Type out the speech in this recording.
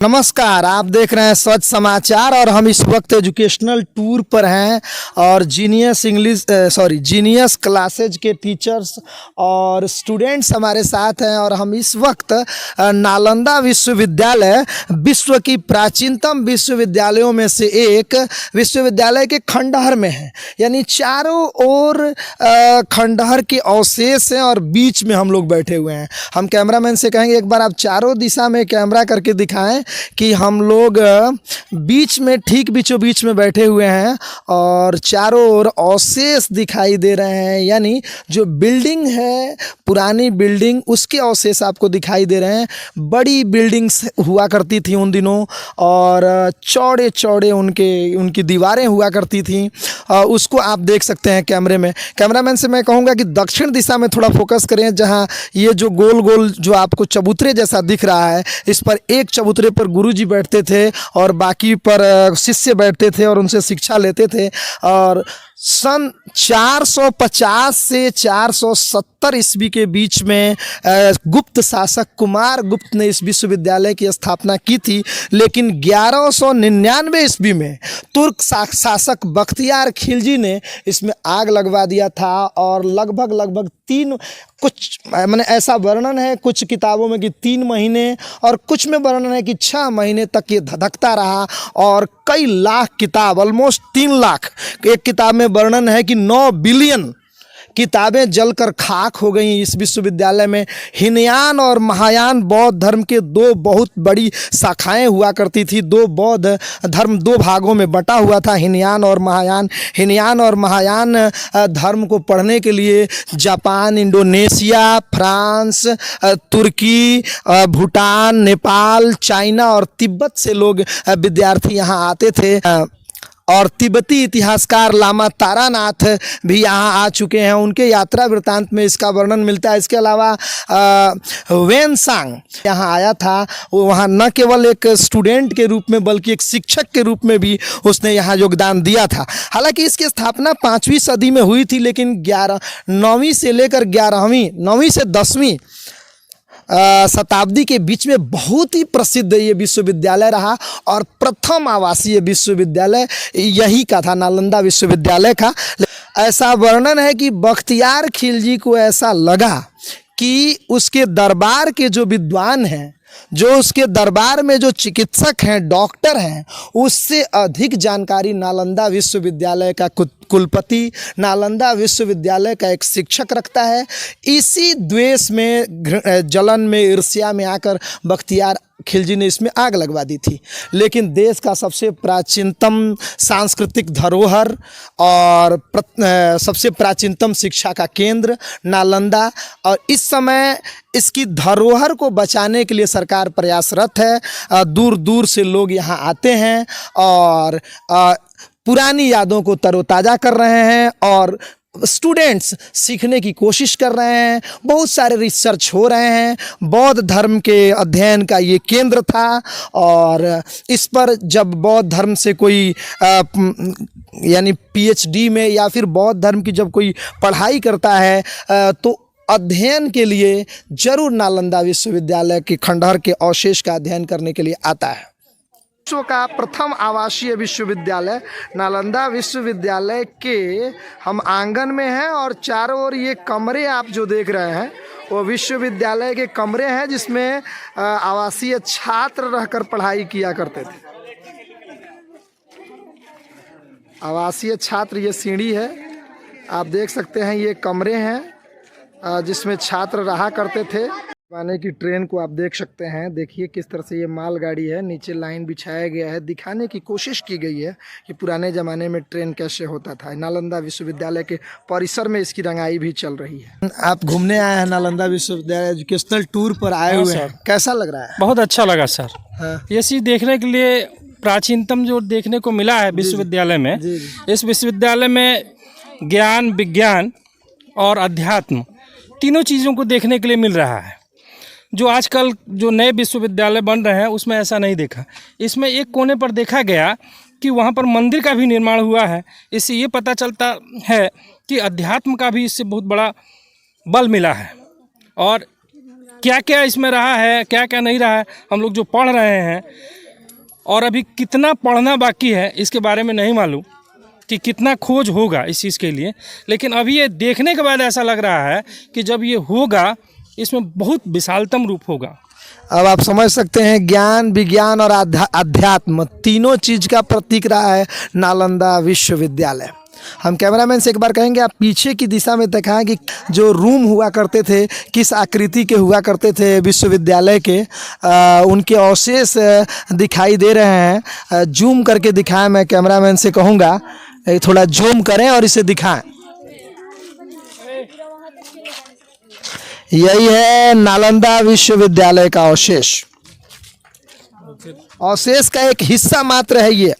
नमस्कार, आप देख रहे हैं स्वच्छ समाचार और हम इस वक्त एजुकेशनल टूर पर हैं और जीनियस क्लासेज के टीचर्स और स्टूडेंट्स हमारे साथ हैं और हम इस वक्त नालंदा विश्वविद्यालय विश्व की प्राचीनतम विश्वविद्यालयों में से एक विश्वविद्यालय के खंडहर में हैं। यानी चारों ओर खंडहर के अवशेष हैं और बीच में हम लोग बैठे हुए हैं। हम कैमरामैन से कहेंगे एक बार आप चारों दिशा में कैमरा करके दिखाएं कि हम लोग बीच में ठीक बीचों बीच में बैठे हुए हैं और चारों ओर अवशेष दिखाई दे रहे हैं। यानी जो बिल्डिंग है, पुरानी बिल्डिंग, उसके अवशेष आपको दिखाई दे रहे हैं। बड़ी बिल्डिंग्स हुआ करती थी उन दिनों और चौड़े चौड़े उनकी दीवारें हुआ करती थी। उसको आप देख सकते हैं कैमरे में। कैमरामैन से मैं कहूँगा कि दक्षिण दिशा में थोड़ा फोकस करें, जहाँ ये जो गोल गोल जो आपको चबूतरे जैसा दिख रहा है, इस पर एक चबूतरे पर गुरुजी बैठते थे और बाकी पर शिष्य बैठते थे और उनसे शिक्षा लेते थे। और सन 450 से 470 ईस्वी के बीच में गुप्त शासक कुमार गुप्त ने इस विश्वविद्यालय की स्थापना की थी। लेकिन 1199 ईस्वी में तुर्क शासक बख्तियार खिलजी ने इसमें आग लगवा दिया था और लगभग कुछ मैंने ऐसा वर्णन है कुछ किताबों में कि 3 महीने और कुछ में वर्णन है कि 6 महीने तक ये धधकता रहा और कई लाख किताब, ऑलमोस्ट 3 लाख, एक किताब में वर्णन है कि 9 बिलियन किताबें जलकर खाक हो गई। इस विश्वविद्यालय में हीनयान और महायान बौद्ध धर्म के 2 बहुत बड़ी शाखाएं हुआ करती थी। 2 बौद्ध धर्म 2 भागों में बटा हुआ था, हीनयान और महायान। हीनयान और महायान धर्म को पढ़ने के लिए जापान, इंडोनेशिया, फ्रांस, तुर्की, भूटान, नेपाल, चाइना और तिब्बत से लोग विद्यार्थी यहाँ आते थे। और तिब्बती इतिहासकार लामा तारानाथ भी यहाँ आ चुके हैं। उनके यात्रा वृत्तांत में इसका वर्णन मिलता है। इसके अलावा वेनसांग यहाँ आया था। वो वहाँ न केवल एक स्टूडेंट के रूप में बल्कि एक शिक्षक के रूप में भी उसने यहाँ योगदान दिया था। हालांकि इसकी स्थापना 5वीं सदी में हुई थी, लेकिन 9वीं से लेकर 9वीं से 10वीं शताब्दी के बीच में बहुत ही प्रसिद्ध ये विश्वविद्यालय रहा और प्रथम आवासीय विश्वविद्यालय यही का था, नालंदा विश्वविद्यालय का। ऐसा वर्णन है कि बख्तियार खिलजी को ऐसा लगा कि उसके दरबार के जो विद्वान हैं, जो उसके दरबार में जो चिकित्सक हैं, डॉक्टर हैं, उससे अधिक जानकारी नालंदा विश्वविद्यालय का कुलपति, नालंदा विश्वविद्यालय का एक शिक्षक रखता है। इसी द्वेष में, जलन में, ईर्ष्या में आकर बख्तियार खिलजी ने इसमें आग लगवा दी थी। लेकिन देश का सबसे प्राचीनतम सांस्कृतिक धरोहर और सबसे प्राचीनतम शिक्षा का केंद्र नालंदा, और इस समय इसकी धरोहर को बचाने के लिए सरकार प्रयासरत है। दूर दूर से लोग यहाँ आते हैं और पुरानी यादों को तरोताज़ा कर रहे हैं और स्टूडेंट्स सीखने की कोशिश कर रहे हैं। बहुत सारे रिसर्च हो रहे हैं। बौद्ध धर्म के अध्ययन का ये केंद्र था और इस पर जब बौद्ध धर्म से कोई यानी PhD में या फिर बौद्ध धर्म की जब कोई पढ़ाई करता है तो अध्ययन के लिए जरूर नालंदा विश्वविद्यालय के खंडहर के अवशेष का अध्ययन करने के लिए आता है। विश्व का प्रथम आवासीय विश्वविद्यालय नालंदा विश्वविद्यालय के हम आंगन में हैं और चारों ओर ये कमरे आप जो देख रहे हैं वो विश्वविद्यालय के कमरे हैं जिसमें आवासीय छात्र रहकर पढ़ाई किया करते थे। आवासीय छात्र, ये सीढ़ी है, आप देख सकते हैं। ये कमरे हैं जिसमें छात्र रहा करते थे। आने की ट्रेन को आप देख सकते हैं। देखिए किस तरह से ये मालगाड़ी है, नीचे लाइन बिछाया गया है। दिखाने की कोशिश की गई है कि पुराने ज़माने में ट्रेन कैसे होता था। नालंदा विश्वविद्यालय के परिसर में इसकी रंगाई भी चल रही है। आप घूमने आए हैं नालंदा विश्वविद्यालय, एजुकेशनल टूर पर आए हुए हैं, कैसा लग रहा है? बहुत अच्छा लगा सर। हाँ। ये चीज़ देखने के लिए प्राचीनतम जो देखने को मिला है विश्वविद्यालय में, इस विश्वविद्यालय में ज्ञान, विज्ञान और अध्यात्म तीनों चीज़ों को देखने के लिए मिल रहा है। जो आजकल जो नए विश्वविद्यालय बन रहे हैं उसमें ऐसा नहीं देखा। इसमें एक कोने पर देखा गया कि वहाँ पर मंदिर का भी निर्माण हुआ है। इससे ये पता चलता है कि अध्यात्म का भी इससे बहुत बड़ा बल मिला है। और क्या क्या इसमें रहा है, क्या क्या नहीं रहा है, हम लोग जो पढ़ रहे हैं और अभी कितना पढ़ना बाकी है इसके बारे में नहीं मालूम कि कितना खोज होगा इस चीज़ के लिए। लेकिन अभी ये देखने के बाद ऐसा लग रहा है कि जब ये होगा इसमें बहुत विशालतम रूप होगा। अब आप समझ सकते हैं, ज्ञान, विज्ञान और अध्यात्म तीनों चीज़ का प्रतीक रहा है नालंदा विश्वविद्यालय। हम कैमरामैन से एक बार कहेंगे आप पीछे की दिशा में दिखाएं कि जो रूम हुआ करते थे किस आकृति के हुआ करते थे विश्वविद्यालय के, उनके अवशेष दिखाई दे रहे हैं। जूम करके दिखाएं, मैं कैमरामैन से कहूँगा थोड़ा जूम करें और इसे दिखाएं। यही है नालंदा विश्वविद्यालय का अवशेष। अवशेष का एक हिस्सा मात्र है ये।